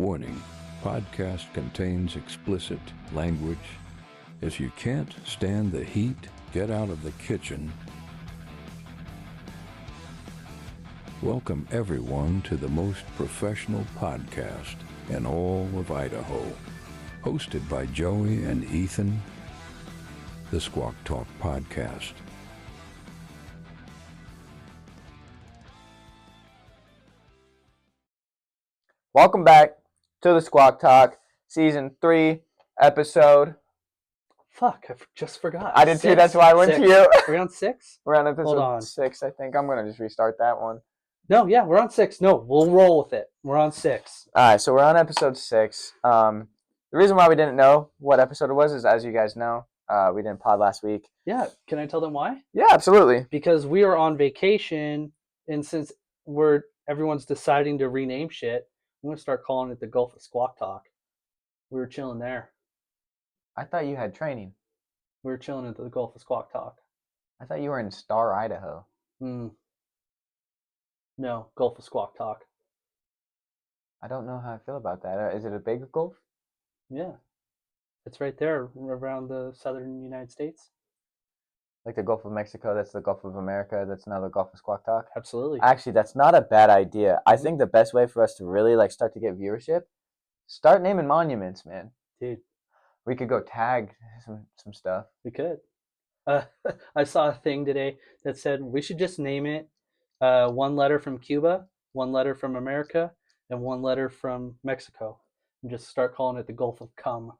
Warning, podcast contains explicit language. If you can't stand the heat, get out of the kitchen. Welcome everyone to the most professional podcast in all of Idaho. Hosted by Joey and Ethan, the Squawk Talk Podcast. Welcome back to the Squawk Talk, Season 3, episode... Fuck, I just forgot. I did too, that's why I went to you. We're on 6? We're on episode Hold on. 6, I think. I'm going to just restart that one. No, yeah, we're on 6. No, we'll roll with it. We're on 6. Alright, so we're on episode 6. The reason why we didn't know what episode it was is, as you guys know, we didn't pod last week. Yeah, can I tell them why? Yeah, absolutely. Because we are on vacation, and since everyone's deciding to rename shit, I'm going to start calling it the Gulf of Squawk Talk. We were chilling there. I thought you had training. We were chilling at the Gulf of Squawk Talk. I thought you were in Star, Idaho. No, Gulf of Squawk Talk. I don't know how I feel about that. Is it a big gulf? Yeah. It's right there around the southern United States. Like the Gulf of Mexico, that's the Gulf of America, that's now the Gulf of Squawk Talk? Absolutely. Actually, that's not a bad idea. I think the best way for us to really start to get viewership, start naming monuments, man. Dude. We could go tag some stuff. We could. I saw a thing today that said we should just name it one letter from Cuba, one letter from America, and one letter from Mexico. And just start calling it the Gulf of Cum.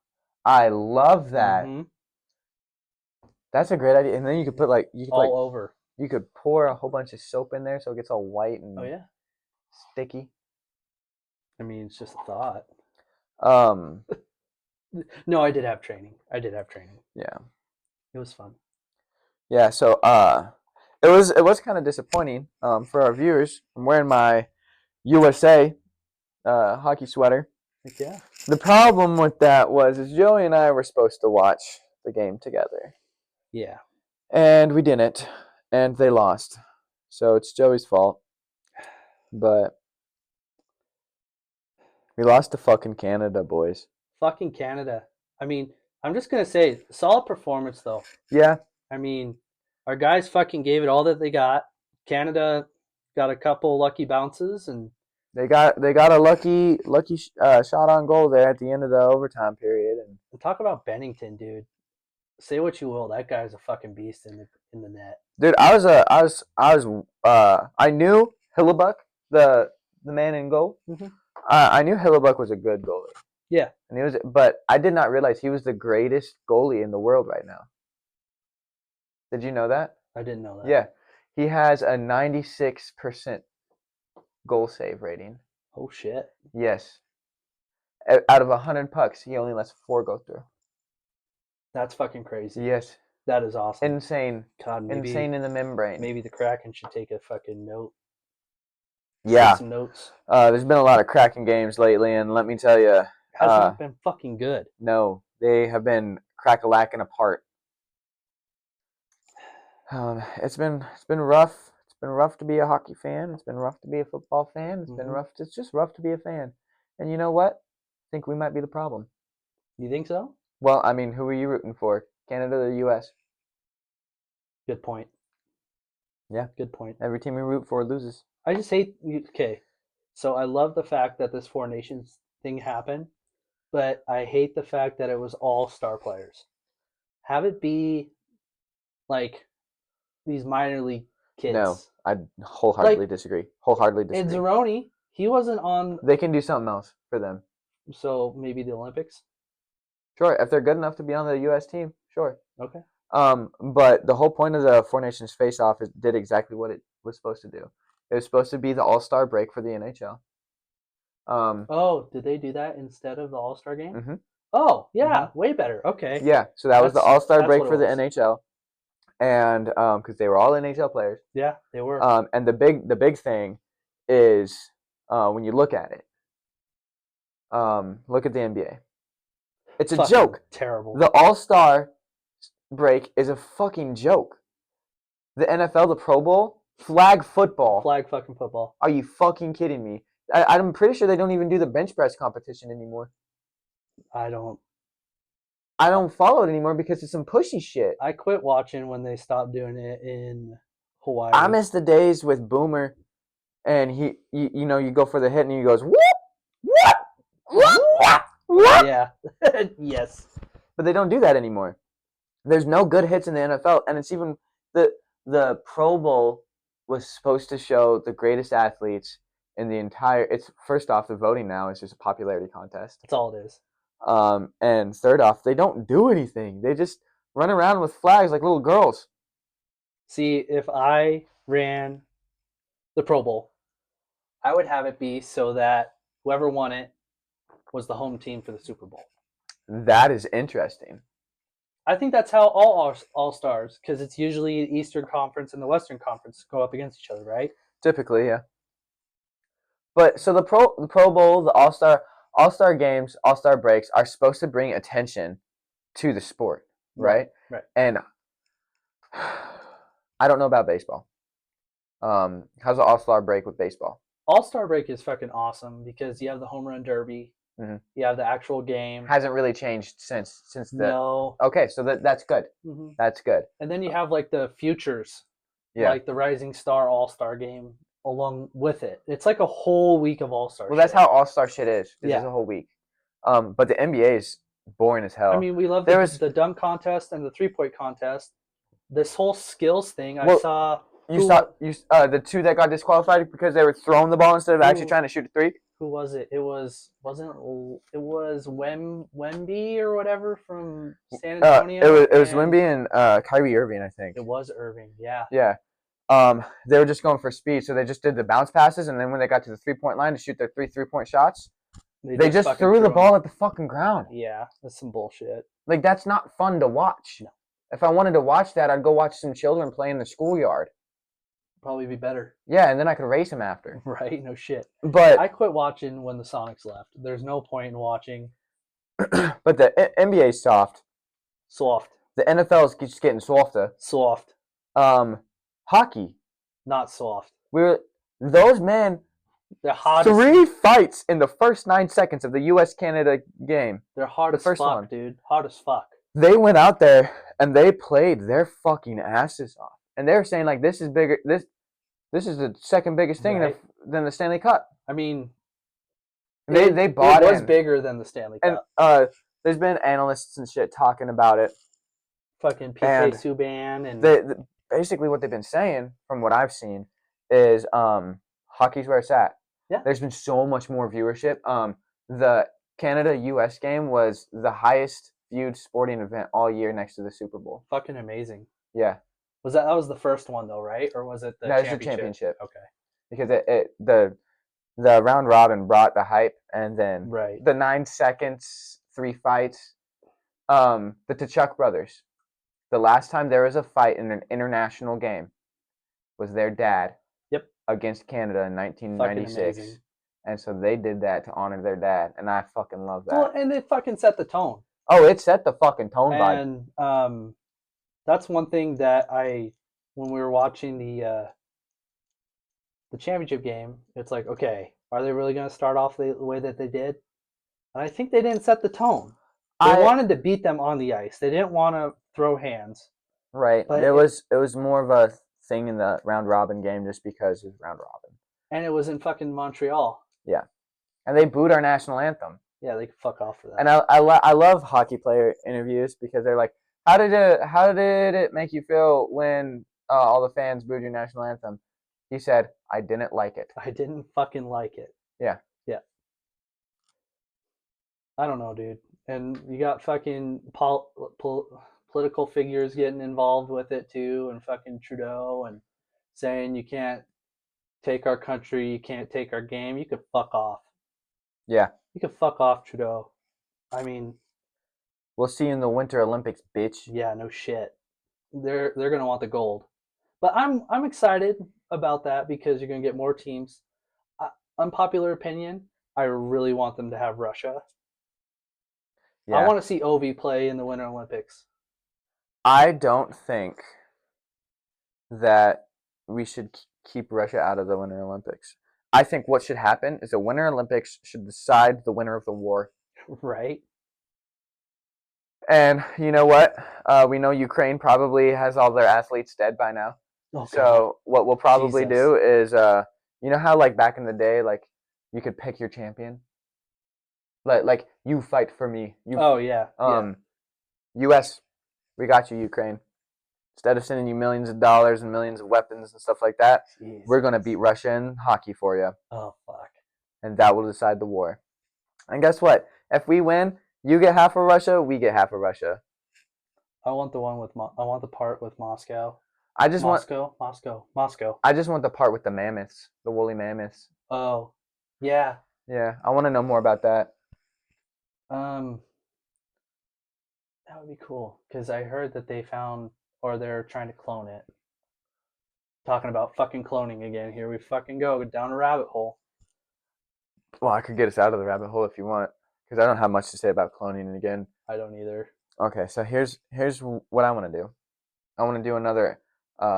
I love that. Mm-hmm. That's a great idea. And then you could put over. You could pour a whole bunch of soap in there so it gets all white and sticky. I mean, it's just a thought. No, I did have training. Yeah. It was fun. Yeah, so it was kind of disappointing for our viewers. I'm wearing my USA hockey sweater. Heck yeah. The problem with that is Joey and I were supposed to watch the game together. Yeah. And we didn't, and they lost. So it's Joey's fault. But we lost to fucking Canada, boys. Fucking Canada. I mean, I'm just going to say, solid performance, though. Yeah. I mean, our guys fucking gave it all that they got. Canada got a couple lucky bounces, and they got a lucky shot on goal there at the end of the overtime period. And talk about Bennington, dude. Say what you will, that guy's a fucking beast in the net. Dude, I knew Hillebuck, the man in goal. Mm-hmm. I knew Hillebuck was a good goalie. Yeah, and but I did not realize he was the greatest goalie in the world right now. Did you know that? I didn't know that. Yeah, he has a 96% goal save rating. Oh shit. Yes. Out of 100 pucks, he only lets 4 go through. That's fucking crazy. Yes. That is awesome. Insane. God, insane in the membrane. Maybe the Kraken should take a fucking note. Yeah. Take some notes. There's been a lot of Kraken games lately, and let me tell you, hasn't been fucking good. No, they have been crack-a-lacking apart. It's been rough. It's been rough to be a hockey fan. It's been rough to be a football fan. It's been rough. It's just rough to be a fan. And you know what? I think we might be the problem. You think so? Well, I mean, who are you rooting for? Canada or the U.S.? Good point. Yeah. Good point. Every team we root for loses. I just hate... Okay, so I love the fact that this Four Nations thing happened, but I hate the fact that it was all star players. Have it be like these minor league kids. No, I wholeheartedly disagree. And Zeroni, he wasn't on... They can do something else for them. So maybe the Olympics? Sure, if they're good enough to be on the U.S. team, sure. Okay. But the whole point of the Four Nations face-off did exactly what it was supposed to do. It was supposed to be the All-Star break for the NHL. Did they do that instead of the All-Star game? Mm-hmm. Oh, yeah, way better. Okay. Yeah, so that was the All-Star break for the NHL, and because they were all NHL players. Yeah, they were. And the big thing is when you look at it. Look at the NBA. It's a joke. Terrible. The All-Star break is a fucking joke. The NFL, the Pro Bowl, flag football. Flag fucking football. Are you fucking kidding me? I'm pretty sure they don't even do the bench press competition anymore. I don't. I don't follow it anymore because it's some pushy shit. I quit watching when they stopped doing it in Hawaii. I miss the days with Boomer, and you go for the hit and he goes whoop whoop whoop whoop whoop. Yeah. Yes. But they don't do that anymore. There's no good hits in the NFL, and it's even the Pro Bowl was supposed to show the greatest athletes in the entire. It's first off, the voting now is just a popularity contest. That's all it is. And third off, they don't do anything. They just run around with flags like little girls. See, if I ran the Pro Bowl, I would have it be so that whoever won it was the home team for the Super Bowl. That is interesting. I think that's how all stars, because it's usually the Eastern Conference and the Western Conference go up against each other, right? Typically, yeah. But so the Pro Bowl, the All-Star games, All-Star breaks are supposed to bring attention to the sport, right? Right. And I don't know about baseball. How's the All-Star break with baseball? All-Star break is fucking awesome because you have the home run derby, Mhm. you have the actual game. Hasn't really changed since the. No. Okay, so that's good. Mm-hmm. That's good. And then you have like the futures, Yeah. like the Rising Star All-Star game along with it. It's like a whole week of All-Star. Well, that's how All-Star shit is. It's Yeah. just a whole week. But the NBA is boring as hell. I mean, we love the dunk contest and the 3-point contest. This whole skills thing, I saw. You saw the two that got disqualified because they were throwing the ball instead of actually trying to shoot a three. Who was it? It was Wemby or whatever from San Antonio. It was Wemby and Kyrie Irving, I think. It was Irving, yeah. Yeah. They were just going for speed, so they just did the bounce passes, and then when they got to the 3-point line to shoot their 3-point shots, they just threw the ball at the fucking ground. Yeah, that's some bullshit. Like, that's not fun to watch. No. If I wanted to watch that, I'd go watch some children play in the schoolyard. Probably be better. Yeah, and then I could race them after. Right? No shit. But I quit watching when the Sonics left. There's no point in watching. But the NBA's soft. Soft. The NFL is just getting softer. Soft. Hockey. Not soft. Those men. They're hot. 3 fights in the first 9 seconds of the U.S.-Canada game. They're hard as fuck, dude. Hard as fuck. They went out there and they played their fucking asses off, and they were saying like, "This is bigger. This is the second biggest thing than the Stanley Cup." I mean, they bought it. It was bigger than the Stanley Cup. And there's been analysts and shit talking about it. Fucking PK Subban and basically what they've been saying, from what I've seen, is hockey's where it's at. Yeah. There's been so much more viewership. The Canada-US game was the highest viewed sporting event all year next to the Super Bowl. Fucking amazing. Yeah. That was the first one though, right? Or was it the championship? That was the championship. Okay. Because the round robin brought the hype, and then the 9 seconds, 3 fights. The Tkachuk brothers. The last time there was a fight in an international game was their dad against Canada in 1996. And so they did that to honor their dad, and I fucking love that. Well, and it fucking set the tone. Oh, it set the fucking tone, and that's one thing that when we were watching the championship game, it's like, okay, are they really going to start off the way that they did? And I think they didn't set the tone. They wanted to beat them on the ice. They didn't want to throw hands. Right. But it was more of a thing in the round robin game just because it was round robin. And it was in fucking Montreal. Yeah. And they booed our national anthem. Yeah, they could fuck off for that. And I love hockey player interviews because they're like, how did it make you feel when all the fans booed your national anthem? He said, I didn't like it. I didn't fucking like it. Yeah. Yeah. I don't know, dude. And you got fucking political figures getting involved with it too, and fucking Trudeau and saying you can't take our country, you can't take our game. You could fuck off. Yeah. You could fuck off, Trudeau. I mean, we'll see you in the Winter Olympics, bitch. Yeah, no shit. They're gonna want the gold, but I'm excited about that because you're gonna get more teams. Unpopular opinion, I really want them to have Russia. Yeah. I want to see Ovi play in the Winter Olympics. I don't think that we should keep Russia out of the Winter Olympics. I think what should happen is the Winter Olympics should decide the winner of the war. Right. And you know what? We know Ukraine probably has all their athletes dead by now. Oh, so what we'll probably Jesus. do is, you know how like back in the day, like you could pick your champion. Like you fight for me. Yeah. U.S. We got you, Ukraine. Instead of sending you millions of dollars and millions of weapons and stuff like that, we're gonna beat Russia in hockey for you. Oh fuck. And that will decide the war. And guess what? If we win, you get half of Russia, we get half of Russia. I want the one with I want the part with Moscow. I just want Moscow. I just want the part with the mammoths, the woolly mammoths. Oh, yeah. Yeah, I want to know more about that. That would be cool because I heard that they found, or they're trying to clone it. Talking about fucking cloning again. Here we fucking go down a rabbit hole. Well, I could get us out of the rabbit hole if you want, because I don't have much to say about cloning again. I don't either. Okay, so here's what I want to do. I want to do another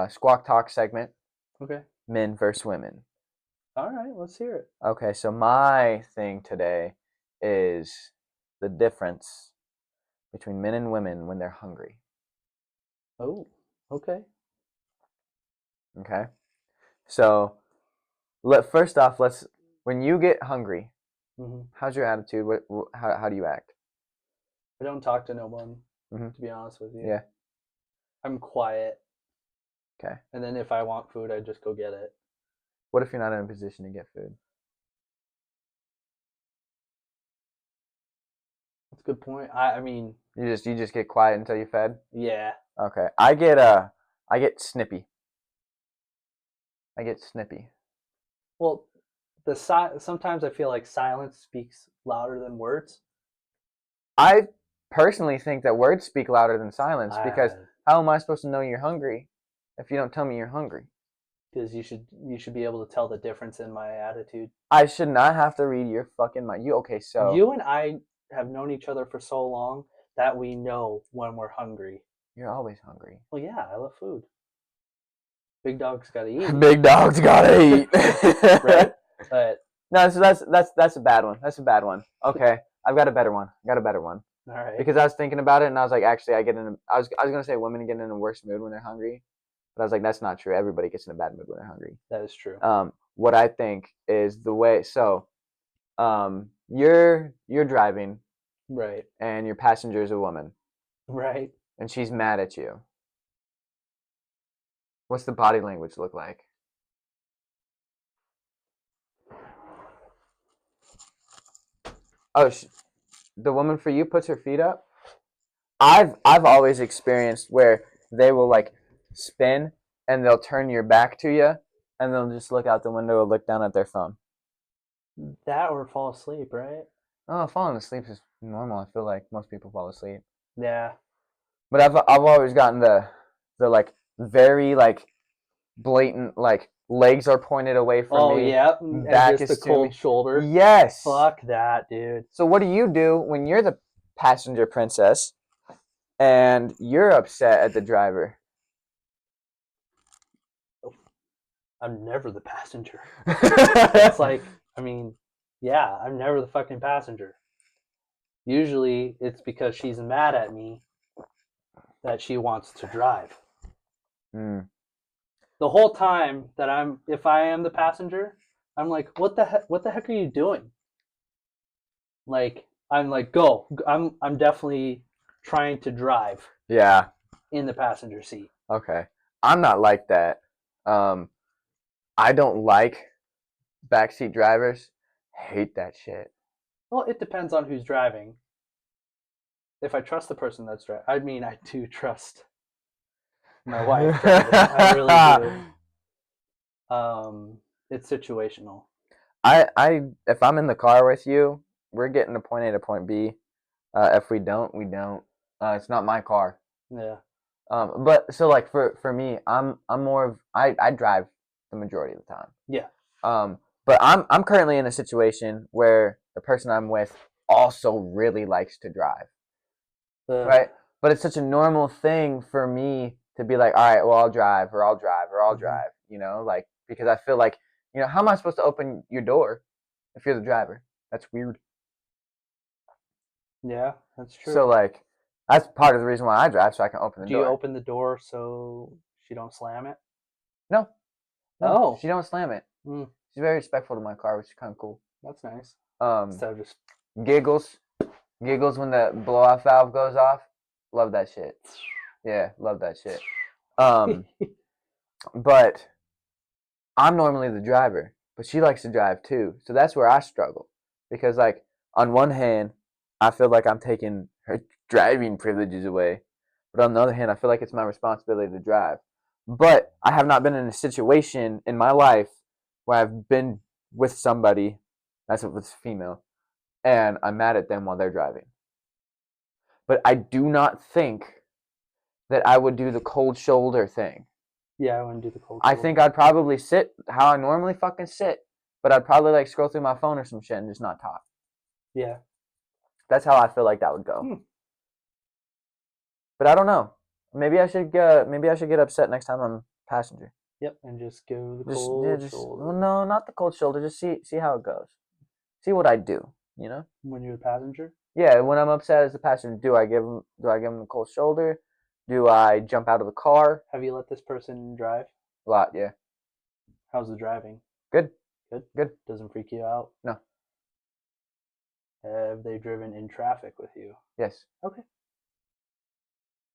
Squawk Talk segment. Okay. Men versus women. All right, let's hear it. Okay, so my thing today is the difference between men and women when they're hungry. Oh, okay. Okay. So, first off, when you get hungry, how's your attitude? How do you act? I don't talk to no one, to be honest with you. Yeah. I'm quiet. Okay. And then if I want food, I just go get it. What if you're not in a position to get food? That's a good point. I mean, you just get quiet until you're fed? Yeah. Okay. I get snippy. Well, sometimes I feel like silence speaks louder than words. I personally think that words speak louder than silence, because how am I supposed to know you're hungry if you don't tell me you're hungry? Because you should be able to tell the difference in my attitude. I should not have to read your fucking mind. So you and I have known each other for so long that we know when we're hungry. You're always hungry. Well, yeah, I love food. Big dogs gotta eat. Big dogs gotta eat. Right? But no, so that's a bad one. That's a bad one. Okay, I've got a better one. All right. Because I was thinking about it, and I was like, actually, I was gonna say women get in a worse mood when they're hungry, but I was like, that's not true. Everybody gets in a bad mood when they're hungry. That is true. What I think is the way. So, you're driving, right, and your passenger is a woman, right, and she's mad at you. What's the body language look like? Oh, the woman for you puts her feet up. I've always experienced where they will like spin and they'll turn your back to you and they'll just look out the window and look down at their phone. That or fall asleep, right? Oh, falling asleep is normal. I feel like most people fall asleep. Yeah. But I've always gotten the like very like blatant like legs are pointed away from me. Oh yeah, back is the cold shoulder. Yes. Fuck that, dude. So what do you do when you're the passenger princess and you're upset at the driver? I'm never the passenger. It's like, I mean, yeah, I'm never the fucking passenger. Usually it's because she's mad at me that she wants to drive. The whole time that if I am the passenger, I'm like, what the heck are you doing? Like, I'm like, go. I'm definitely trying to drive. Yeah. In the passenger seat. Okay. I'm not like that. I don't like backseat drivers. Hate that shit. Well, it depends on who's driving. If I trust the person that's driving, I mean, I do trust my wife driving. I really do. It's situational. If I'm in the car with you, we're getting to point A to point B. If we don't, we don't. It's not my car. Yeah. But so like for me, I'm more of I drive the majority of the time. Yeah. But I'm currently in a situation where the person I'm with also really likes to drive. Right? But it's such a normal thing for me to be like, all right, well, I'll drive, you know, like, because I feel like, You know, how am I supposed to open your door if you're the driver? That's weird. Yeah, that's true. So like, that's part of the reason why I drive, so I can open the door. Do you open the door so she don't slam it? No. Oh. She don't slam it. Mm. She's very respectful to my car, which is kind of cool. That's nice. Instead of just giggles when the blow-off valve goes off. Love that shit. Yeah, love that shit. But I'm normally the driver, but she likes to drive too. So that's where I struggle. Because like on one hand, I feel like I'm taking her driving privileges away. But on the other hand, I feel like it's my responsibility to drive. But I have not been in a situation in my life where I've been with somebody, that's if it's female, and I'm mad at them while they're driving. But I do not think that I would do the cold shoulder thing. Yeah, I wouldn't do the cold I shoulder. think I'd probably sit how I normally fucking sit, but I'd probably like scroll through my phone or some shit and just not talk. Yeah. That's how I feel like that would go. But I don't know. Maybe I should get upset next time I'm passenger. Yep, and just go the cold shoulder. Well, no, not the cold shoulder. Just see how it goes. See what I do. You know. When you're a passenger. Yeah, when I'm upset as a passenger, do I give him the cold shoulder? Do I jump out of the car? Have you let this person drive? A lot, yeah. How's the driving? Good. Good. Doesn't freak you out? No. Have they driven in traffic with you? Yes. Okay.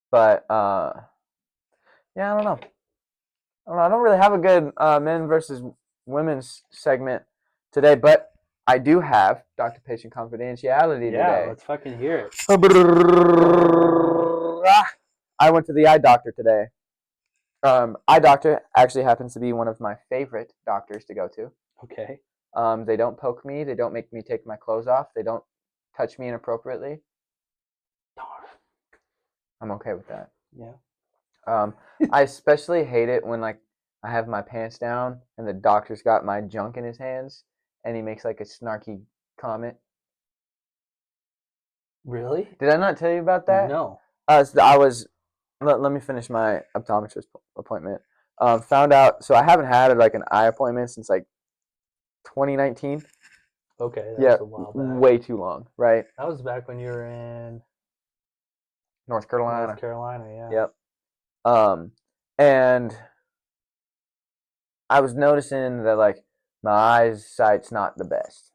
But yeah, I don't know. I don't really have a good men versus women's segment today, but I do have doctor-patient confidentiality today. Yeah, let's fucking hear it. I went to the eye doctor today. Eye doctor actually happens to be one of my favorite doctors to go to. Okay. They don't poke me. They don't make me take my clothes off. They don't touch me inappropriately. Darn. I'm okay with that. Yeah. I especially hate it when like I have my pants down and the doctor's got my junk in his hands and he makes like a snarky comment. Really? Did I not tell you about that? No. Let me finish my optometrist appointment. Found out, so I haven't had like an eye appointment since like 2019. Okay, that was a while back. Way too long, right? That was back when you were in North Carolina. North Carolina, yeah. Yep. And I was noticing that like my eyesight's not the best.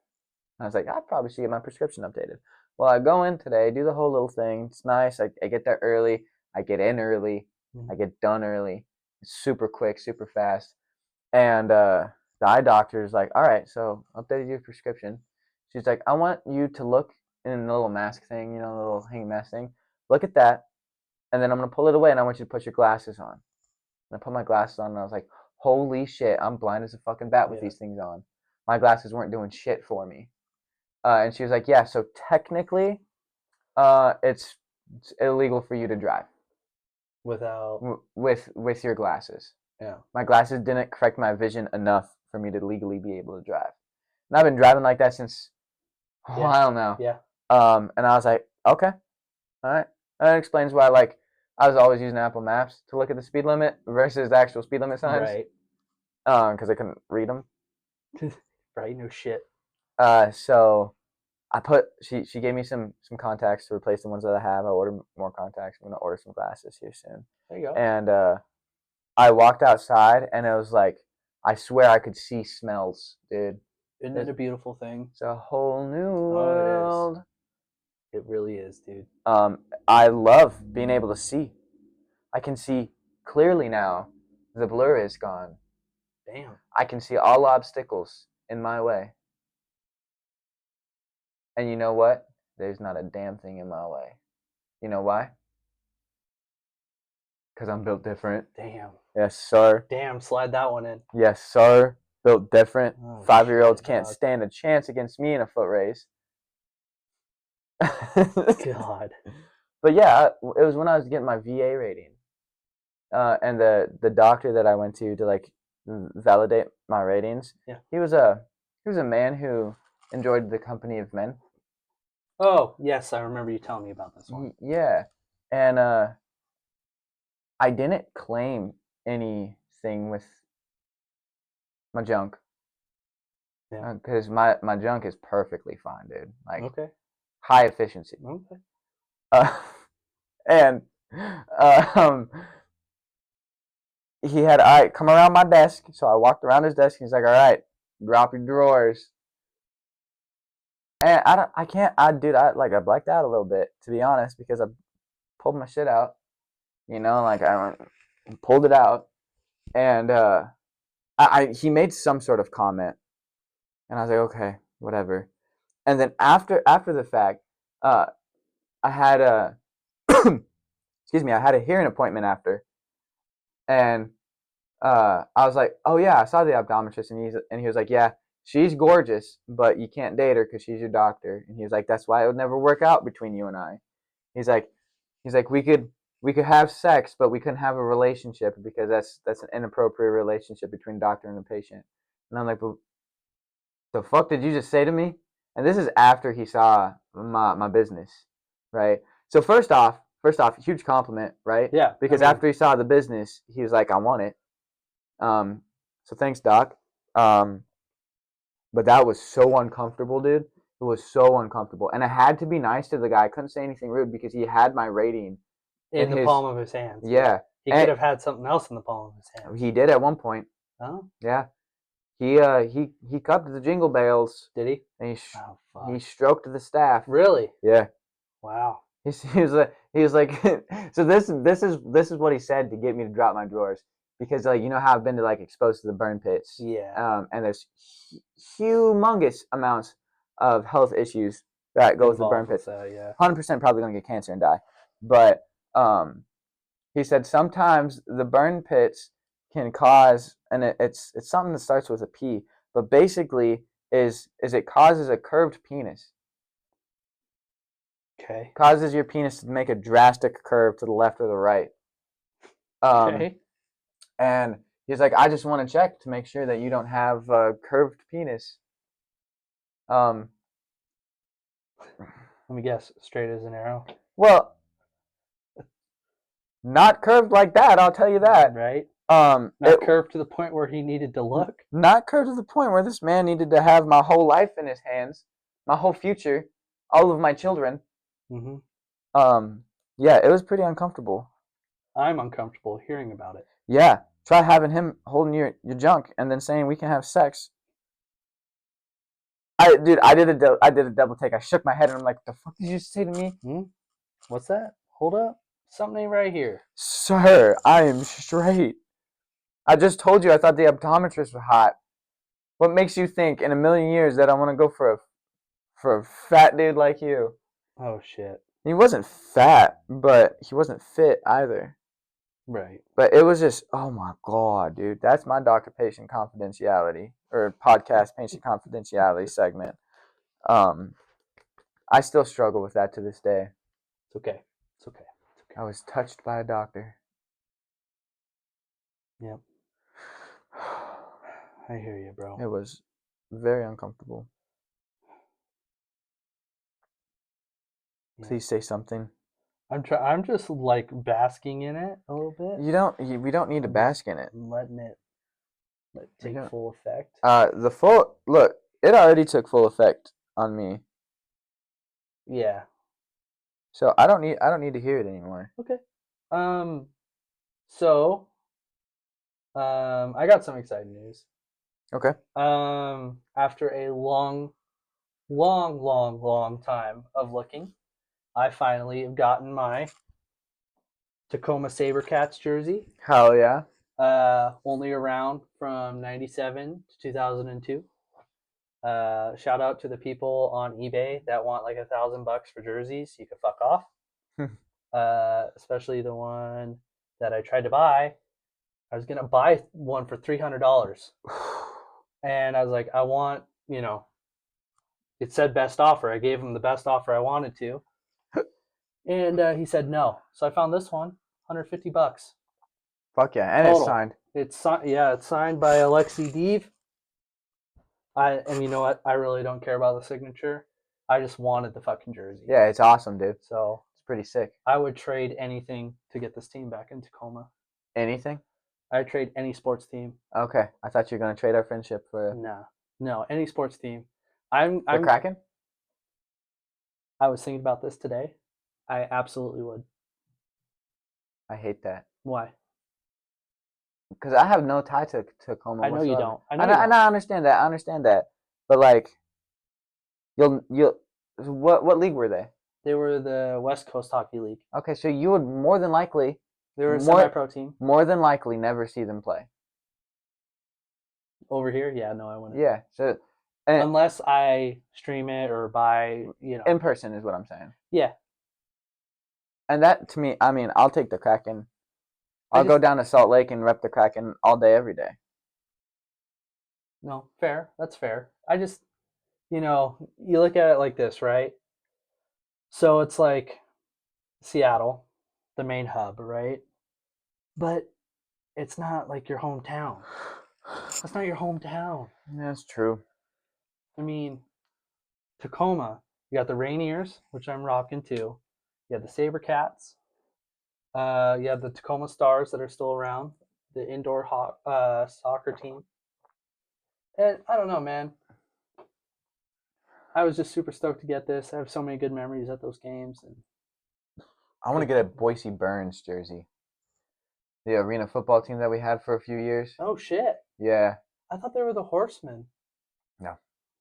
I was like, I probably should get my prescription updated. Well, I go in today, do the whole little thing. It's nice. I get there early. I get in early. I get done early. It's super quick, super fast. And the eye doctor is like, all right, so updated your prescription. She's like, I want you to look in the little mask thing, you know, the little hanging mask thing. Look at that. And then I'm going to pull it away and I want you to put your glasses on. And I put my glasses on and I was like, holy shit, I'm blind as a fucking bat with these things on. My glasses weren't doing shit for me. And she was like, yeah, so technically, it's illegal for you to drive. Without? With your glasses. Yeah. My glasses didn't correct my vision enough for me to legally be able to drive. And I've been driving like that since a while now. Yeah. And I was like, okay, all right. And that explains why, like, I was always using Apple Maps to look at the speed limit versus the actual speed limit signs. Right. Because I couldn't read them. Right, no shit. So she gave me some contacts to replace the ones that I have. I ordered more contacts. I'm gonna order some glasses here soon. There you go. And I walked outside and it was like, I swear I could see smells, dude. Isn't it a beautiful thing? It's a whole new world. It really is, dude. I love being able to see. I can see clearly now. The blur is gone. Damn. I can see all obstacles in my way. And you know what? There's not a damn thing in my way. You know why? Because I'm built different. Damn. Yes, sir. Damn, slide that one in. Yes, sir. Built different. Oh, 5-year-olds can't stand a chance against me in a foot race. God. But yeah, it was when I was getting my VA rating. And the doctor that I went to like validate my ratings. Yeah. He was a man who enjoyed the company of men. Oh, yes, I remember you telling me about this one. Yeah. And I didn't claim anything with my junk. Yeah. Because my junk is perfectly fine, dude. Like Okay. high efficiency. Okay. And he had I come around my desk, so I walked around his desk. And he's like, "All right, drop your drawers." And I blacked out a little bit, to be honest, because I pulled my shit out. Like I pulled it out, and he made some sort of comment, and I was like, okay, whatever. And then after the fact, I had a excuse me, I had a hearing appointment after, and I was like, oh yeah, I saw the optometrist, and he was like, yeah, she's gorgeous, but you can't date her because she's your doctor. And he was like, that's why it would never work out between you and I. He's like, we could have sex, but we couldn't have a relationship because that's an inappropriate relationship between doctor and a patient. And I'm like, but the fuck did you just say to me? And this is after he saw my business, right? So first off, huge compliment, right? Yeah. Because after he saw the business, he was like, I want it. So thanks, Doc. But that was so uncomfortable, dude. It was so uncomfortable, and I had to be nice to the guy. I couldn't say anything rude because he had my rating in the palm of his hands. Yeah, he could have had something else in the palm of his hands. He did at one point. Oh, yeah. He cupped the jingle bells. Did he? And he stroked the staff. Really? Yeah. Wow. He was like so this is what he said to get me to drop my drawers, because like how I've been to like exposed to the burn pits. Yeah. And there's humongous amounts of health issues that go with the burn pits. Yeah. 100% probably gonna get cancer and die. But he said sometimes the burn pits can cause, and it's something that starts with a P, but basically is it causes a curved penis. Okay. Causes your penis to make a drastic curve to the left or the right. Okay. And he's like, I just want to check to make sure that you don't have a curved penis. Let me guess, straight as an arrow. Well, not curved like that, I'll tell you that. Right. Not curved to the point where he needed to look. Not curved to the point where this man needed to have my whole life in his hands, my whole future, all of my children. Mm-hmm. Yeah, it was pretty uncomfortable. I'm uncomfortable hearing about it. Yeah, try having him holding your junk and then saying we can have sex. I did a double take. I shook my head and I'm like, "The fuck did you say to me?" What's that? Hold up, something ain't right here, sir. I am straight. I just told you I thought the optometrist was hot. What makes you think in a million years that I want to go for a fat dude like you? Oh shit. He wasn't fat, but he wasn't fit either. Right. But it was just, oh my god, dude. That's my doctor-patient confidentiality, or podcast patient confidentiality segment. I still struggle with that to this day. It's okay. It's okay. I was touched by a doctor. Yep. I hear you, bro. It was very uncomfortable. Please say something. I'm just like basking in it a little bit. We don't need to bask in it. I'm letting it take full effect. It already took full effect on me. Yeah. So I don't need to hear it anymore. Okay. So I got some exciting news. Okay. After a long time of looking, I finally have gotten my Tacoma SaberCats jersey. Hell yeah. Only around from 97 to 2002. Shout out to the people on eBay that want like $1,000 for jerseys. You can fuck off. Especially the one that I tried to buy. I was gonna buy one for $300, and I was like, I want, it said best offer. I gave him the best offer I wanted to, and he said no. So I found this one, $150. Fuck yeah, and total. It's signed. It's signed by Alexi Deeve. And you know what? I really don't care about the signature. I just wanted the fucking jersey. Yeah, it's awesome, dude. So it's pretty sick. I would trade anything to get this team back in Tacoma. Anything? I'd trade any sports team. Okay, I thought you were gonna trade our friendship for. Nah. No, any sports team. The Kraken? I was thinking about this today. I absolutely would. I hate that. Why? Because I have no tie to Tacoma I know you whatsoever. don't. I know you don't. I understand that. I understand that. But like, you'll what league were they? They were the West Coast Hockey League. Okay, so you would more than likely They were a semi-pro team. More than likely never see them play. Over here? Yeah, no, I wouldn't. Yeah. So unless I stream it or buy, in person is what I'm saying. Yeah. And that to me, I mean, I'll take the Kraken. I'll go down to Salt Lake and rep the Kraken all day, every day. No, fair. That's fair. I just, you look at it like this, right? So it's like Seattle, the main hub, right? But it's not like your hometown. That's not your hometown. That's true. I mean, Tacoma, you got the Rainiers, which I'm rocking too. You have the SaberCats. You have the Tacoma Stars that are still around, the indoor soccer team. And I don't know, man. I was just super stoked to get this. I have so many good memories at those games. And I want to get a Boise Burns jersey. The arena football team that we had for a few years. Oh, shit. Yeah. I thought they were the Horsemen. No.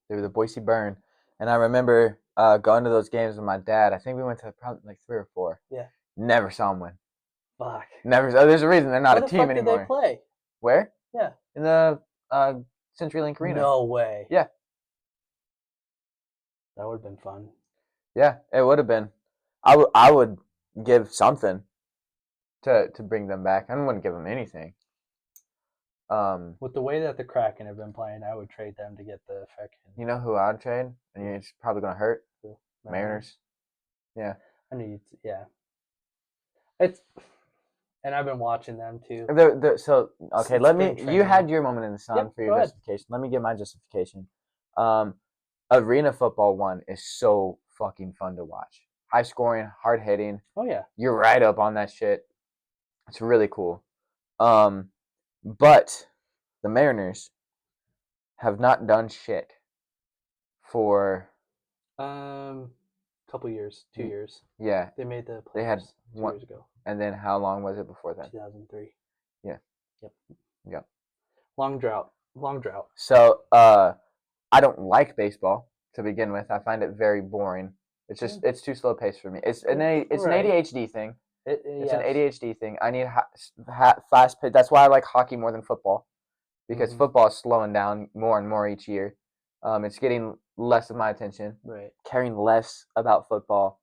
They were the Boise Burn. And I remember going to those games with my dad. I think we went to probably like 3 or 4. Yeah. Never saw them win. Fuck. Never. There's a reason they're not Where a team anymore. Where did they play? Where? Yeah. In the CenturyLink Arena. No way. Yeah. That would have been fun. Yeah, it would have been. I would give something to bring them back. I wouldn't give them anything. With the way that the Kraken have been playing, I would trade them to get the fucking. You know who I'd trade? And it's probably gonna hurt. The Mariners. Yeah. I need. Yeah. It's. And I've been watching them too. So okay, you had your moment in the sun for your justification. Let me give my justification. Arena football 1 is so fucking fun to watch. High scoring, hard hitting. Oh yeah. You're right up on that shit. It's really cool. But the Mariners have not done shit for couple years, 2 years. Yeah. They made the playoffs. They had 2 years ago. And then how long was it before that? 2003. Yeah. Yep. Long drought. So, I don't like baseball to begin with. I find it very boring. It's just it's too slow paced for me. It's an ADHD thing. It's an ADHD thing. I need fast pace. That's why I like hockey more than football, because football is slowing down more and more each year. It's getting less of my attention. Right. Caring less about football.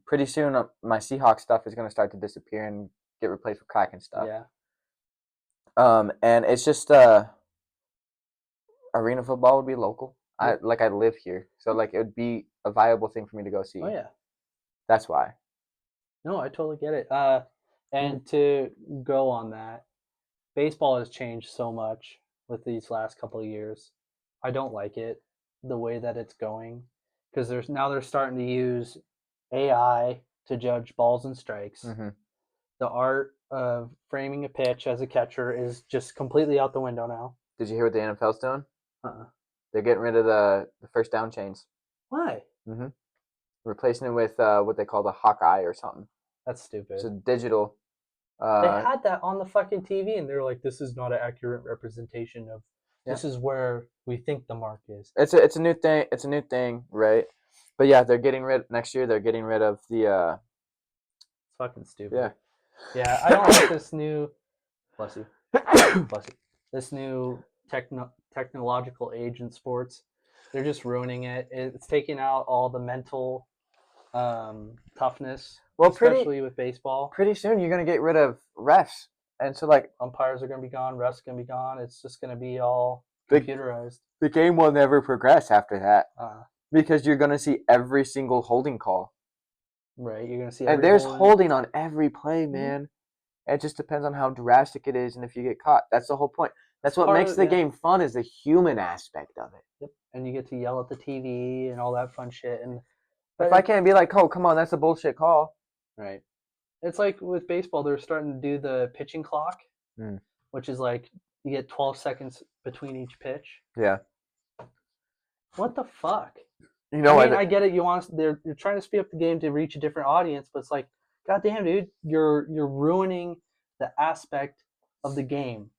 Pretty soon my Seahawks stuff is going to start to disappear and get replaced with Kraken stuff. Yeah. And it's just arena football would be local. I live here, so like it would be a viable thing for me to go see. Oh yeah. That's why. No, I totally get it. And to go on that, baseball has changed so much with these last couple of years. I don't like it the way that it's going, because they're starting to use AI to judge balls and strikes. Mm-hmm. The art of framing a pitch as a catcher is just completely out the window now. Did you hear what the NFL's doing? Uh-uh. They're getting rid of the first down chains. Why? Mm-hmm. Replacing it with what they call the Hawkeye or something. That's stupid. It's a digital. They had that on the fucking TV, and they're like, "This is not an accurate representation of. This is where we think the mark is." It's a new thing. It's a new thing, right? But yeah, they're getting rid next year. They're getting rid of the. It's fucking stupid. Yeah. Yeah, I don't like this new. Bless you. Bless you. This new technological age in sports. They're just ruining it. It's taking out all the mental toughness. Well, especially with baseball. Pretty soon you're gonna get rid of refs, and so like umpires are gonna be gone, refs are gonna be gone. It's just gonna be all computerized. The game will never progress after that, because you're gonna see every single holding call. Right, you're gonna see. And there's holding on every play, man. Mm-hmm. It just depends on how drastic it is and if you get caught. That's the whole point. That's what makes the game fun, is the human aspect of it. Yep. And you get to yell at the TV and all that fun shit. And if I can't be like, "Oh, come on, that's a bullshit call." Right. It's like with baseball, they're starting to do the pitching clock, which is like you get 12 seconds between each pitch. Yeah. What the fuck? You know, I get it. They're trying to speed up the game to reach a different audience, but it's like, goddamn, dude, you're ruining the aspect of the game.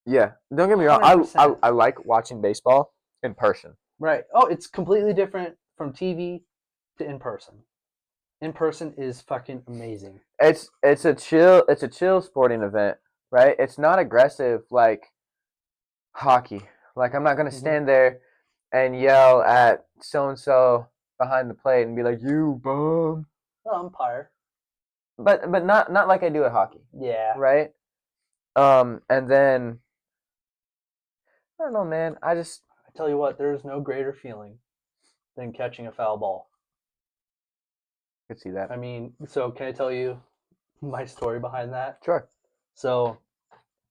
Yeah, don't get me wrong. 100%. I like watching baseball in person. Right. Oh, it's completely different from TV to in person. In person is fucking amazing. It's a chill sporting event, right? It's not aggressive like hockey. Like I'm not gonna stand there and yell at so and so behind the plate and be like, "You bum." Umpire. But not like I do at hockey. Yeah. Right. And then I don't know, man. I tell you what, there's no greater feeling than catching a foul ball. could see that. I mean, so can I tell you my story behind that? Sure. So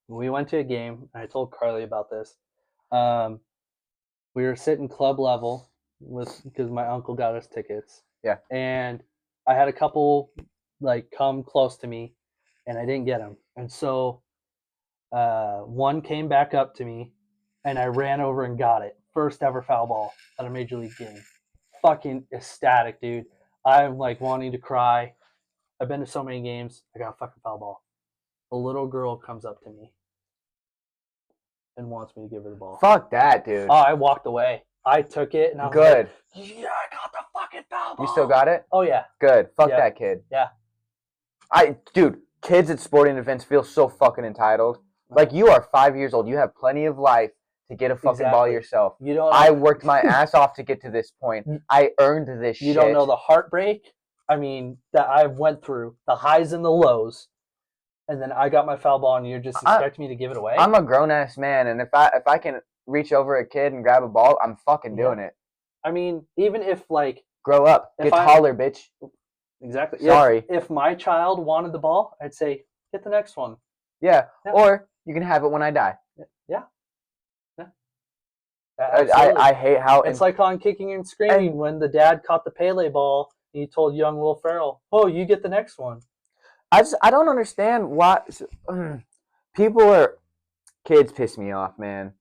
we went to a game. And I told Carly about this. We were sitting club level because my uncle got us tickets. Yeah. And I had a couple like come close to me, and I didn't get them. And so one came back up to me, and I ran over and got it. First ever foul ball at a major league game. Fucking ecstatic, dude. I'm like wanting to cry. I've been to so many games. I got a fucking foul ball. A little girl comes up to me and wants me to give her the ball. Fuck that, dude. Oh, I walked away. I took it and I was good. Like, yeah, I got the fucking foul ball. You still got it? Oh yeah. Good. Fuck that kid. Yeah. Dude, kids at sporting events feel so fucking entitled. Like you are 5 years old. You have plenty of life to get a fucking ball yourself. You don't. I worked my ass off to get to this point. I earned this shit. You don't know the heartbreak. I mean, that I went through the highs and the lows, and then I got my foul ball, and you're just expecting me to give it away. I'm a grown ass man, and if I can reach over a kid and grab a ball, I'm fucking doing it. I mean, even if like grow up, get taller, bitch. Exactly. Sorry. If my child wanted the ball, I'd say get the next one. Yeah. Or you can have it when I die. Yeah. I hate how it's like on Kicking and Screaming when the dad caught the Pele ball and he told young Will Ferrell, "Oh, you get the next one." I don't understand why kids piss me off, man.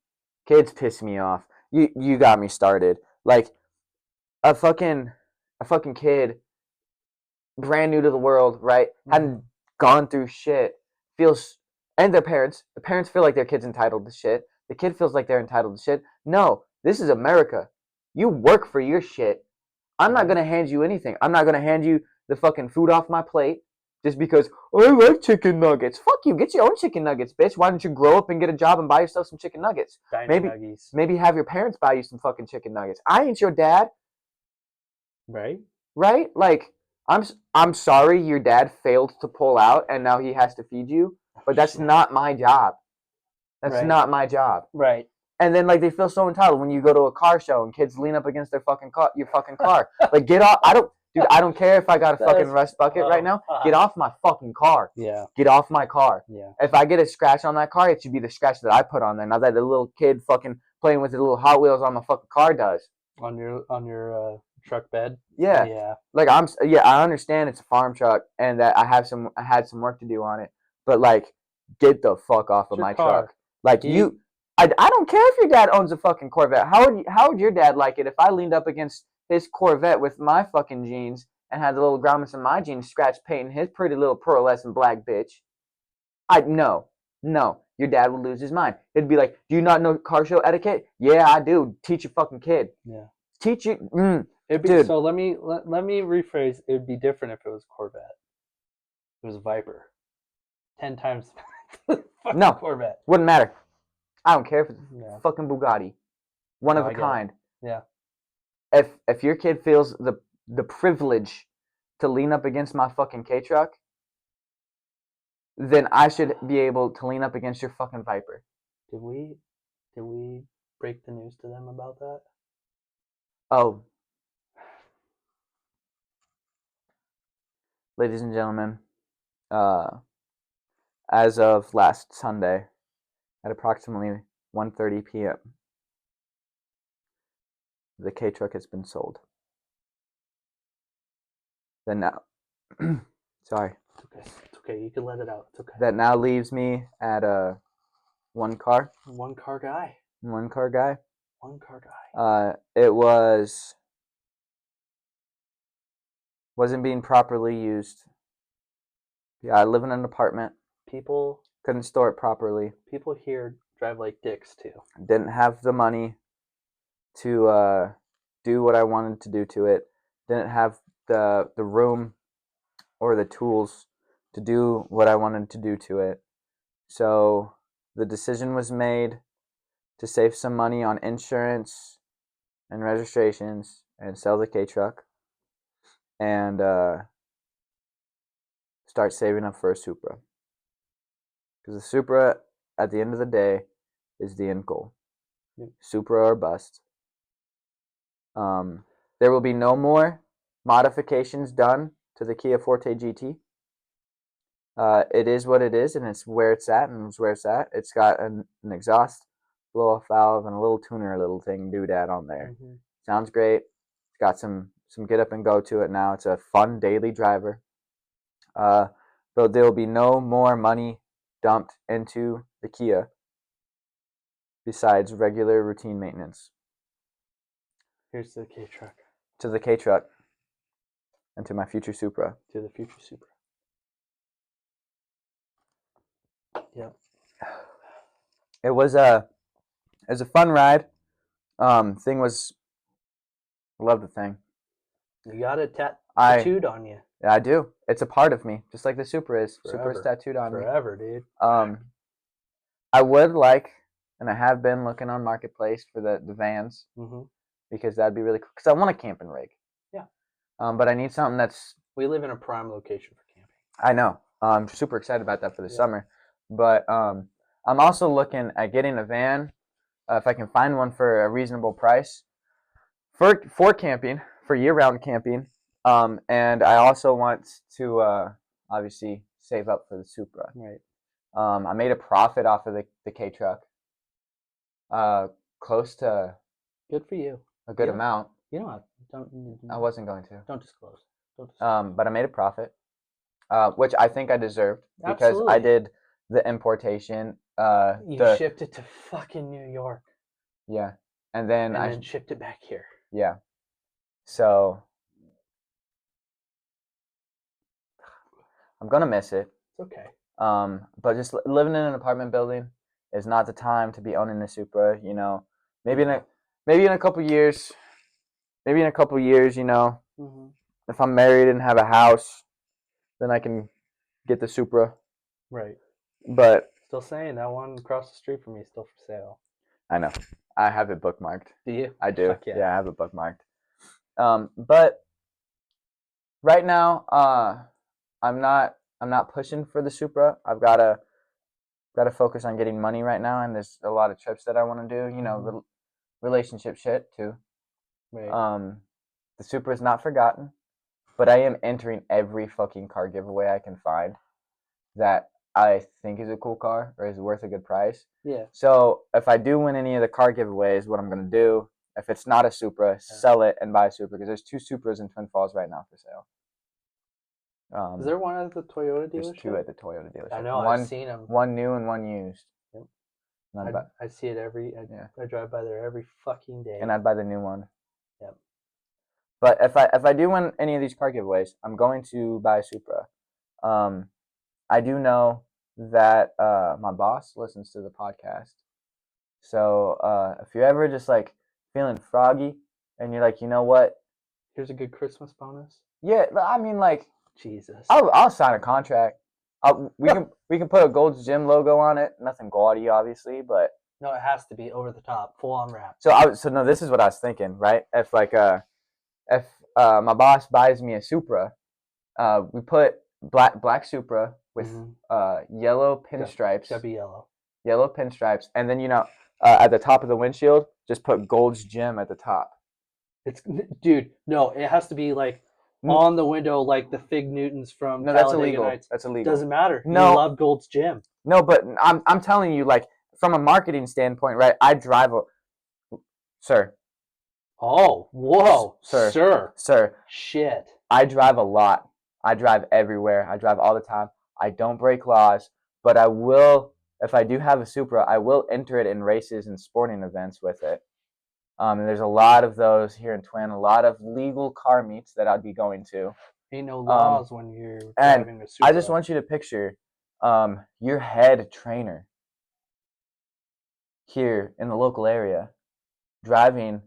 Kids piss me off. You got me started. Like a fucking kid, brand new to the world, right? Hadn't gone through shit. And the parents feel like their kid's entitled to shit. The kid feels like they're entitled to shit. No, this is America. You work for your shit. I'm not gonna hand you anything. I'm not gonna hand you the fucking food off my plate just because I like chicken nuggets. Fuck you. Get your own chicken nuggets, bitch. Why don't you grow up and get a job and buy yourself some chicken nuggets? Maybe have your parents buy you some fucking chicken nuggets. I ain't your dad. Right? Right? Like I'm sorry your dad failed to pull out and now he has to feed you, but that's not my job. That's not my job. Right. And then like they feel so entitled when you go to a car show and kids lean up against their fucking car, your fucking car. Like get off. I don't care if I got a fucking rust bucket right now. Get off my fucking car. Yeah. Get off my car. Yeah. If I get a scratch on that car, it should be the scratch that I put on there, not that the little kid fucking playing with the little Hot Wheels on my fucking car does. On your truck bed. Yeah. Yeah. Like I understand it's a farm truck and that I had some work to do on it, but like get the fuck off of my truck. Like I don't care if your dad owns a fucking Corvette. How would your dad like it if I leaned up against his Corvette with my fucking jeans and had the little grommets in my jeans scratch painting his pretty little pearlescent black bitch? No. Your dad would lose his mind. It'd be like, do you not know car show etiquette? Yeah, I do. Teach your fucking kid. Yeah. Teach it. Dude. So let me rephrase. It would be different if it was Corvette. It was Viper. 10 times. No. Corvette. Wouldn't matter. I don't care if it's fucking Bugatti. One of a kind. Yeah. If your kid feels the privilege to lean up against my fucking K-truck, then I should be able to lean up against your fucking Viper. Did we break the news to them about that? Oh. Ladies and gentlemen, as of last Sunday, at approximately 1:30 p.m., the K-truck has been sold. Then now, sorry. It's okay. You can let it out. It's okay. That now leaves me at one car. One car guy. One car guy. One car guy. It wasn't being properly used. Yeah, I live in an apartment. People Couldn't store it properly. People here drive like dicks too. Didn't have the money to do what I wanted to do to it. Didn't have the room or the tools to do what I wanted to do to it. So the decision was made to save some money on insurance and registrations and sell the K truck and start saving up for a Supra. Because the Supra, at the end of the day, is the end goal. Yep. Supra or bust. There will be no more modifications done to the Kia Forte GT. It is what it is, and it's where it's at, and it's where it's at. It's got an exhaust blow-off valve and a little tuner, little thing doodad on there. Mm-hmm. Sounds great. It's got some get up and go to it now. It's a fun daily driver. But there will be no more money dumped into the Kia besides regular routine maintenance. Here's the K truck. To the K truck. And to my future Supra. To the future Supra. Yep. It was a fun ride. Thing was, I love the thing. You got it tattooed on you. Yeah, I do. It's a part of me, just like the Supra is. Forever. Supra is tattooed on me. Forever, dude. I would like, and I have been looking on Marketplace for the vans, because that'd be really cool. Because I want a camping rig. Yeah. But I need something that's. We live in a prime location for camping. I know. I'm super excited about that for the summer. But I'm also looking at getting a van, if I can find one for a reasonable price, for camping, for year-round camping. And I also want to obviously save up for the Supra. Right. I made a profit off of the K truck. Close to. Good for you. A good amount. You don't. I wasn't going to. Don't disclose. But I made a profit, which I think I deserved because Absolutely. I did the importation. You shipped it to fucking New York. Yeah, and then shipped it back here. Yeah. So I'm gonna miss it. It's okay. But just living in an apartment building is not the time to be owning a Supra. You know, maybe in a couple years. Maybe in a couple years, you know, if I'm married and have a house, then I can get the Supra. Right. But still saying that one across the street from me is still for sale. I know. I have it bookmarked. Do you? I do. Fuck yeah. Yeah, I have it bookmarked. But right now, I'm not pushing for the Supra. I've gotta focus on getting money right now, and there's a lot of trips that I want to do. You know, relationship shit too. Right. The Supra is not forgotten, but I am entering every fucking car giveaway I can find that I think is a cool car or is worth a good price. Yeah. So if I do win any of the car giveaways, what I'm gonna do, if it's not a Supra, sell it and buy a Supra, because there's 2 Supras in Twin Falls right now for sale. Is there one at the Toyota dealership? There's 2 at the Toyota dealership. I know. I've seen them. One new and one used. Yep. I see it I drive by there every fucking day. And I'd buy the new one. Yep. But if I do win any of these car giveaways, I'm going to buy a Supra. I do know that my boss listens to the podcast. So if you're ever just like feeling froggy and you're like, you know what? Here's a good Christmas bonus. Yeah, I mean, like, Jesus. I'll sign a contract. We can put a Gold's Gym logo on it. Nothing gaudy, obviously, but no, it has to be over the top, full on wrap. So no, this is what I was thinking, right? If my boss buys me a Supra, we put black Supra with yellow pinstripes. Gotta be yellow. Yellow pinstripes, and then at the top of the windshield, just put Gold's Gym at the top. Dude, no, it has to be like on the window, like the Fig Newtons from. No, that's illegal. Nights. That's illegal. Doesn't matter. No, you love Gold's Gym. No, but I'm telling you, like, from a marketing standpoint, right? I drive sir. Oh, whoa, sir. Shit. I drive a lot. I drive everywhere. I drive all the time. I don't break laws, but I will. If I do have a Supra, I will enter it in races and sporting events with it. And there's a lot of those here in Twin, a lot of legal car meets that I'd be going to. Ain't no laws when you're and driving a Supra. I just want you to picture your head trainer here in the local area driving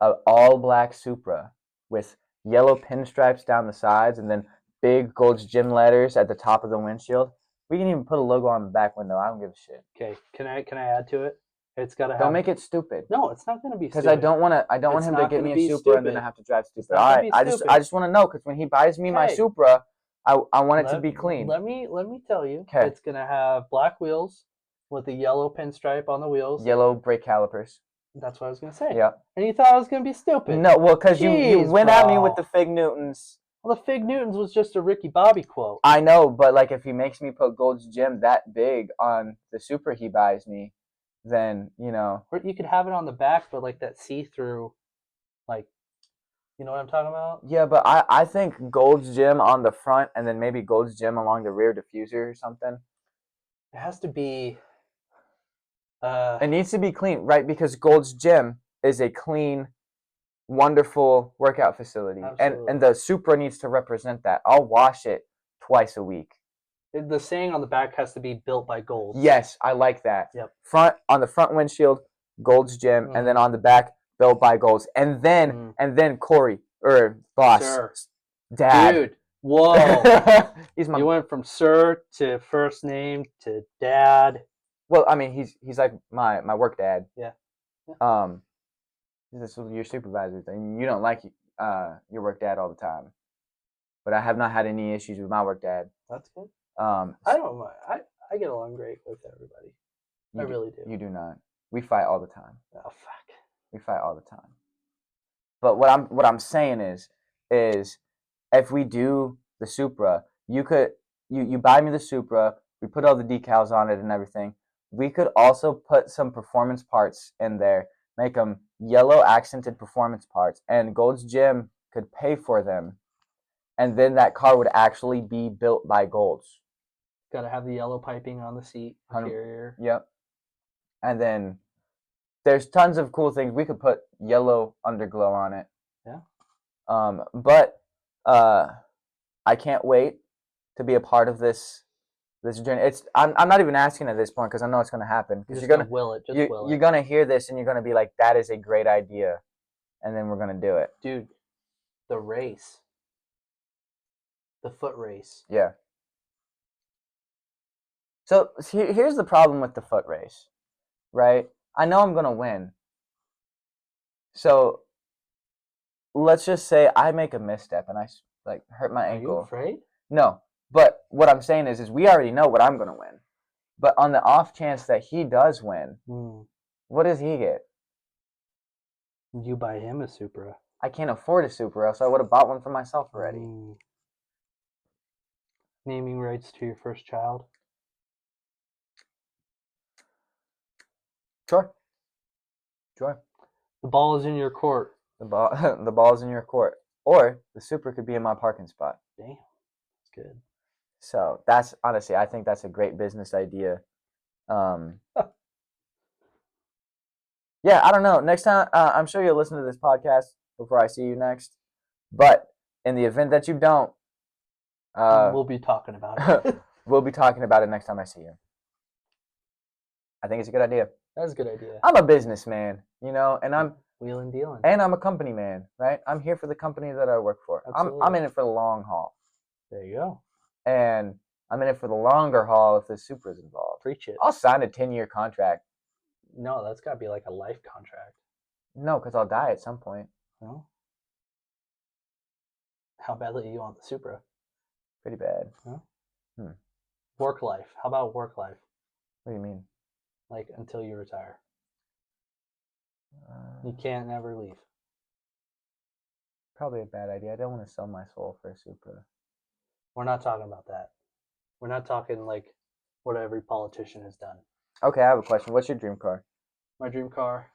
an all-black Supra with yellow pinstripes down the sides and then big Gold's Gym letters at the top of the windshield. We can even put a logo on the back window. I don't give a shit. Okay, can I add to it? It's got to have. Don't make it stupid. No, it's not going to be stupid. Because I don't want him to get me a Supra stupid. and then I have to drive stupid. All right, I just want to know, because when he buys me my Supra, I want it to be clean. Let me tell you. Okay. It's going to have black wheels with a yellow pinstripe on the wheels. Yellow brake calipers. That's what I was going to say. Yeah. And you thought I was going to be stupid. No, well, because you went at me with the Fig Newtons. Well, the Fig Newtons was just a Ricky Bobby quote. I know, but like if he makes me put Gold's Gym that big on the Supra he buys me, then, you know. Or you could have it on the back, but like that see-through, like, you know what I'm talking about? Yeah, but I think Gold's Gym on the front and then maybe Gold's Gym along the rear diffuser or something. It has to be... it needs to be clean, right? Because Gold's Gym is a clean, wonderful workout facility. And the Supra needs to represent that. I'll wash it twice a week. The saying on the back has to be built by Gold. Yes, I like that. Yep. On the front windshield, Gold's Gym, and then on the back, built by Gold's. And then Corey, or boss, Sir. Dad. Dude, whoa. You went from sir to first name to dad. Well, I mean, he's like my work dad. Yeah. This is your supervisor thing. You don't like your work dad all the time, but I have not had any issues with my work dad. That's good. I don't mind. I get along great with everybody. I really do. You do not. We fight all the time. Oh fuck. We fight all the time. But what I'm saying is if we do the Supra, you buy me the Supra, we put all the decals on it and everything. We could also put some performance parts in there, make them yellow accented performance parts, and Gold's Gym could pay for them, and then that car would actually be built by Gold's. Got to have the yellow piping on the seat interior. Yep. And then there's tons of cool things. We could put yellow underglow on it. Yeah. But I can't wait to be a part of this journey. I'm not even asking at this point because I know it's going to happen. Because you're gonna will it. You're gonna hear this and you're gonna be like, "That is a great idea," and then we're gonna do it. Dude, the race, the foot race. Yeah. So here's the problem with the foot race, right? I know I'm gonna win. So let's just say I make a misstep and I like hurt my ankle. Are you afraid? No. But what I'm saying is we already know what I'm going to win. But on the off chance that he does win, what does he get? You buy him a Supra. I can't afford a Supra, else I would have bought one for myself already. Naming rights to your first child? Sure. The ball is in your court. The ball is in your court. Or the Supra could be in my parking spot. Damn. That's good. So that's honestly, I think that's a great business idea. Yeah, I don't know. Next time, I'm sure you'll listen to this podcast before I see you next. But in the event that you don't, we'll be talking about it. We'll be talking about it next time I see you. I think it's a good idea. That's a good idea. I'm a businessman, you know, and I'm wheeling dealing. And I'm a company man, right? I'm here for the company that I work for. I'm in it for the long haul. There you go. And I'm in it for the longer haul if the Supra's involved. Preach it. I'll sign a 10-year contract. No, that's got to be like a life contract. No, because I'll die at some point. No? How badly do you want the Supra? Pretty bad. Huh? Work life. How about work life? What do you mean? Like until you retire. You can't never leave. Probably a bad idea. I don't want to sell my soul for a Supra. We're not talking about that. We're not talking like what every politician has done. Okay, I have a question. What's your dream car? My dream car?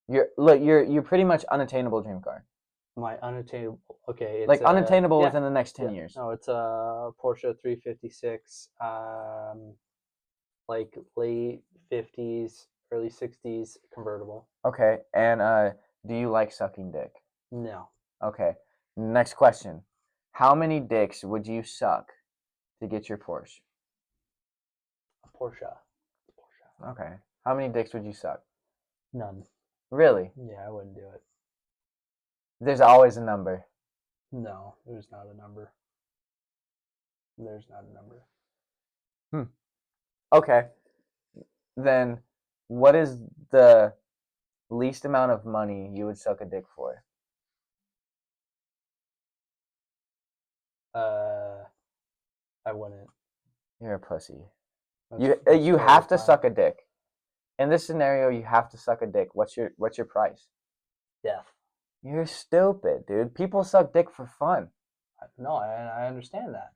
You're pretty much unattainable dream car. My unattainable. Okay, it's like unattainable within the next 10 years. No, it's a Porsche 356. Like late 50s, early 60s convertible. Okay, and do you like sucking dick? No. Okay, next question. How many dicks would you suck to get your Porsche? A Porsche. Okay. How many dicks would you suck? None. Really? Yeah, I wouldn't do it. There's always a number. No, there's not a number. There's not a number. Okay. Then what is the least amount of money you would suck a dick for? I wouldn't. You're a pussy. That's You totally have to fine. suck a dick. In this scenario, you have to suck a dick. What's your price? Death. You're stupid, dude. People suck dick for fun. No, I understand that.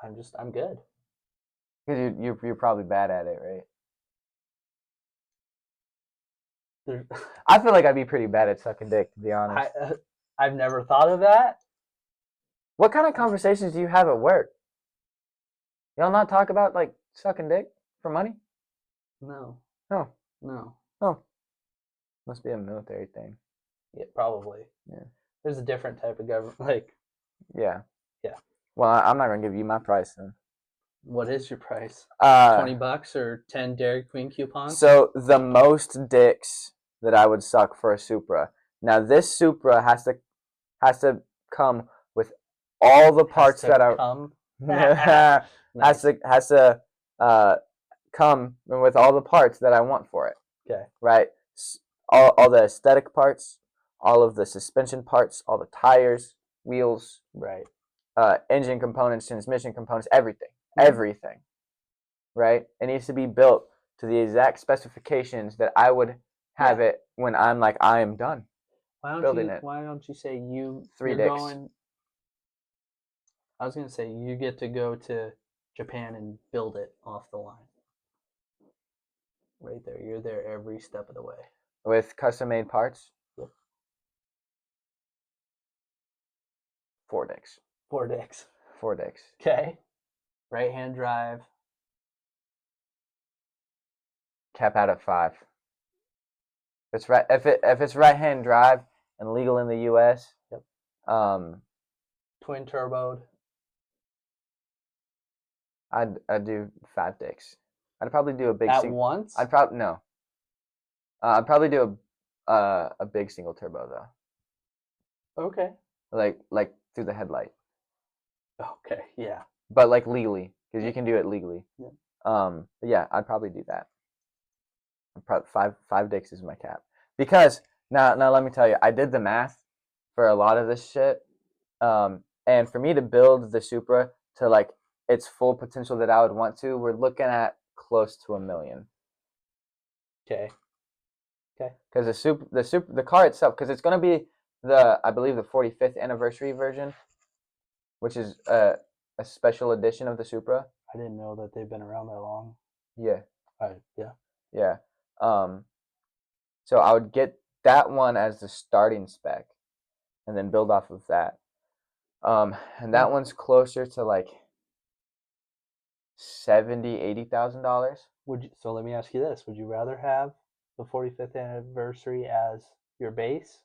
I'm good. Because you're probably bad at it, right? I feel like I'd be pretty bad at sucking dick, to be honest. I've never thought of that. What kind of conversations do you have at work? Y'all not talk about like sucking dick for money? No. No. No. Oh. Must be a military thing. Yeah, probably. Yeah. There's a different type of government. Like. Yeah. Yeah. Well, I'm not gonna give you my price then. What is your price? $20 or 10 Dairy Queen coupons? So the most dicks that I would suck for a Supra. Now this Supra has to come with all the parts that are come. has to come with all the parts that I want for it. Okay. Right. All the aesthetic parts, all of the suspension parts, all the tires, wheels. Right. Engine components, transmission components, everything. Everything. Right? It needs to be built to the exact specifications that I would have it when I'm like, I am done building it. Why don't you say you 3 you're dicks. going? I was gonna say you get to go to Japan and build it off the line. Right there, you're there every step of the way. With custom-made parts? Yep. 4 dicks. 4 dicks. 4 dicks. Okay. Right-hand drive. Cap out at 5. If it's right-hand drive and legal in the U.S. Yep. Twin turboed. I'd do 5 dicks. I'd probably do a big at once. I'd probably no. I'd probably do a big single turbo though. Okay. Like through the headlight. Okay. Yeah. But like legally, because you can do it legally. Yeah. Yeah, I'd probably do that. Five dicks is my cap. Because now let me tell you, I did the math for a lot of this shit. And for me to build the Supra to like its full potential that I would want to, we're looking at close to $1 million. Okay. Okay. Because the car itself, because it's going to be I believe the 45th anniversary version, which is a special edition of the Supra. I didn't know that they've been around that long. Yeah. Yeah. Yeah. So I would get that one as the starting spec, and then build off of that. And that one's closer to like $70,000-$80,000. So let me ask you this: would you rather have the 45th anniversary as your base,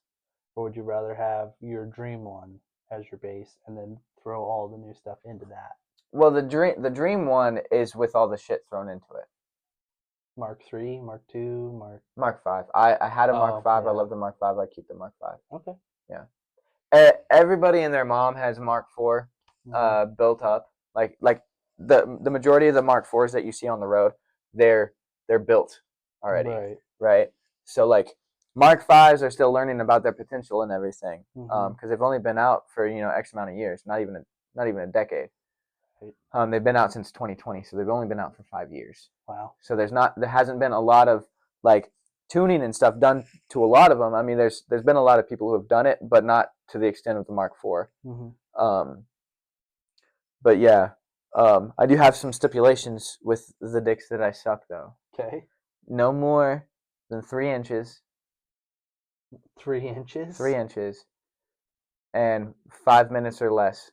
or would you rather have your dream one as your base and then throw all the new stuff into that? Well, the dream one is with all the shit thrown into it. Mark III, Mark II, Mark V. I had a Mark V. Yeah. I love the Mark V. I keep the Mark V. Okay. Yeah. Everybody and their mom has Mark IV built up. Like the majority of the Mark IVs that you see on the road, they're built already. Right. So like Mark Vs are still learning about their potential and everything. Because they've only been out for X amount of years, not even a decade. Right. They've been out since 2020, so they've only been out for 5 years. Wow. So there hasn't been a lot of like tuning and stuff done to a lot of them. I mean, there's been a lot of people who have done it, but not to the extent of the Mark IV. Mm-hmm. But yeah, I do have some stipulations with the dicks that I suck though. Okay. No more than 3 inches. 3 inches. 3 inches. And 5 minutes or less.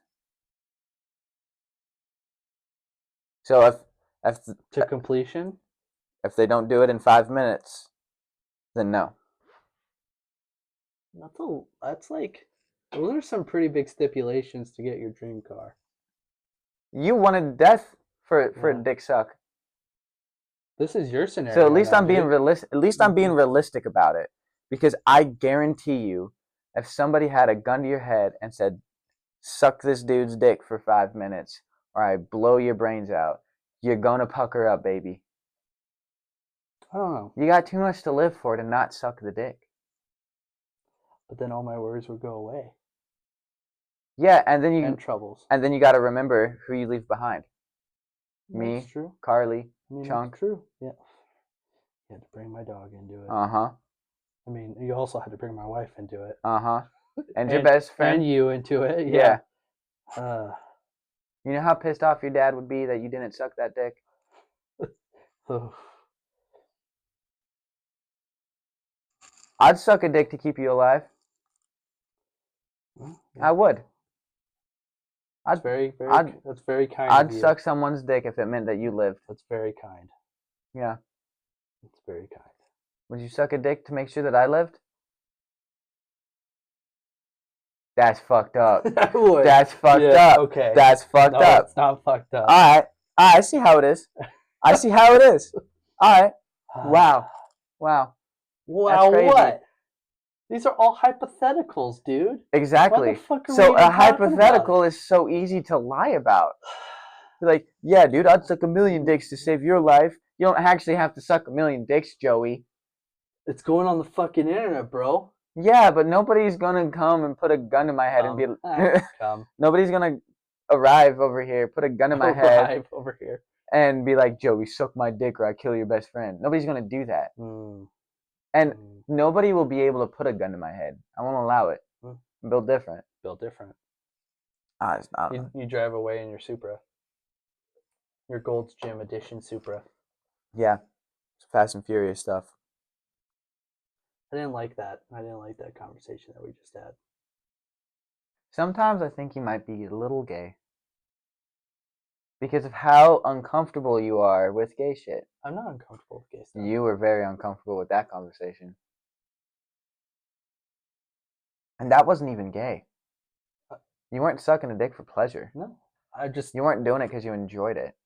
So if to completion. If they don't do it in 5 minutes, then no. That's like, those are some pretty big stipulations to get your dream car. You wanted death for a dick suck. This is your scenario. So at least now, I'm being dude. realistic. At least I'm being realistic about it, because I guarantee you, if somebody had a gun to your head and said, "Suck this dude's dick for 5 minutes, or I blow your brains out," you're gonna pucker up, baby. I don't know. You got too much to live for to not suck the dick. But then all my worries would go away. Yeah, and then and troubles. And then you got to remember who you leave behind. Me, That's true. Carly, I mean, Chunk. that's true. Yeah. You had to bring my dog into it. Uh-huh. I mean, you also had to bring my wife into it. Uh-huh. And your best friend. And you into it. Yeah. You know how pissed off your dad would be that you didn't suck that dick? I'd suck a dick to keep you alive. Yeah. I would. That's very kind. I'd suck someone's dick if it meant that you lived. That's very kind. Yeah. That's very kind. Would you suck a dick to make sure that I lived? That's fucked up. I would. That's fucked up. Okay. That's fucked up. It's not fucked up. All right. I see how it is. I see how it is. All right. Wow. Wow, what? These are all hypotheticals, dude. Exactly. What the fuck are so we a hypothetical about? is so easy to lie about. You're like, yeah, dude, I'd suck 1,000,000 dicks to save your life. You don't actually have to suck 1,000,000 dicks, Joey. It's going on the fucking internet, bro. Yeah, but nobody's gonna come and put a gun to my head and be nobody's gonna arrive over here, put a gun to my head over here and be like, Joey, suck my dick or I kill your best friend. Nobody's gonna do that. And nobody will be able to put a gun to my head. I won't allow it. Build different. You drive away in your Supra. Your Gold's Gym Edition Supra. Yeah. It's Fast and Furious stuff. I didn't like that. I didn't like that conversation that we just had. Sometimes I think you might be a little gay. Because of how uncomfortable you are with gay shit. I'm not uncomfortable with gay stuff. You were very uncomfortable with that conversation. And that wasn't even gay. You weren't sucking a dick for pleasure. No. You weren't doing it because you enjoyed it.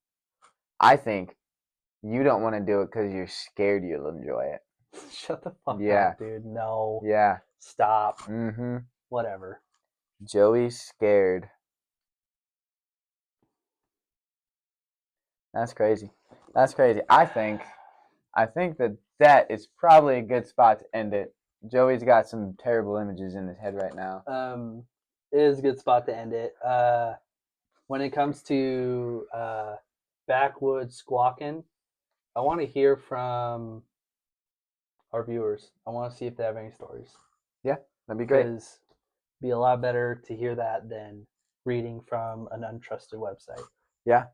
I think you don't want to do it because you're scared you'll enjoy it. Shut the fuck up, dude. No. Yeah. Stop. Mm-hmm. Whatever. Joey's scared. That's crazy. That's crazy. I think that is probably a good spot to end it. Joey's got some terrible images in his head right now. It is a good spot to end it. When it comes to backwoods squawking, I want to hear from our viewers. I want to see if they have any stories. Yeah, that'd be great. Because it'd be a lot better to hear that than reading from an untrusted website. Yeah.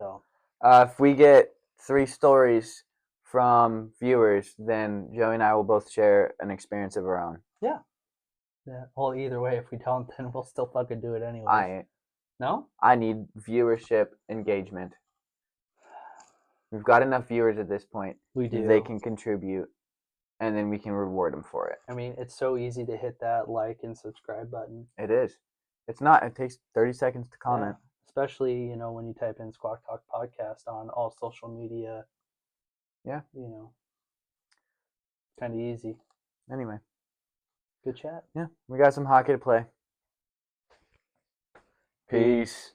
So if we get 3 stories from viewers, then Joey and I will both share an experience of our own. Yeah. Yeah. Well, either way, if we don't, then we'll still fucking do it anyway. I ain't. No? I need viewership engagement. We've got enough viewers at this point. We do. They can contribute, and then we can reward them for it. I mean, it's so easy to hit that like and subscribe button. It is. It's not. It takes 30 seconds to comment. Yeah. Especially, when you type in Squawk Talk Podcast on all social media. Yeah. Kind of easy. Anyway. Good chat. Yeah. We got some hockey to play. Peace.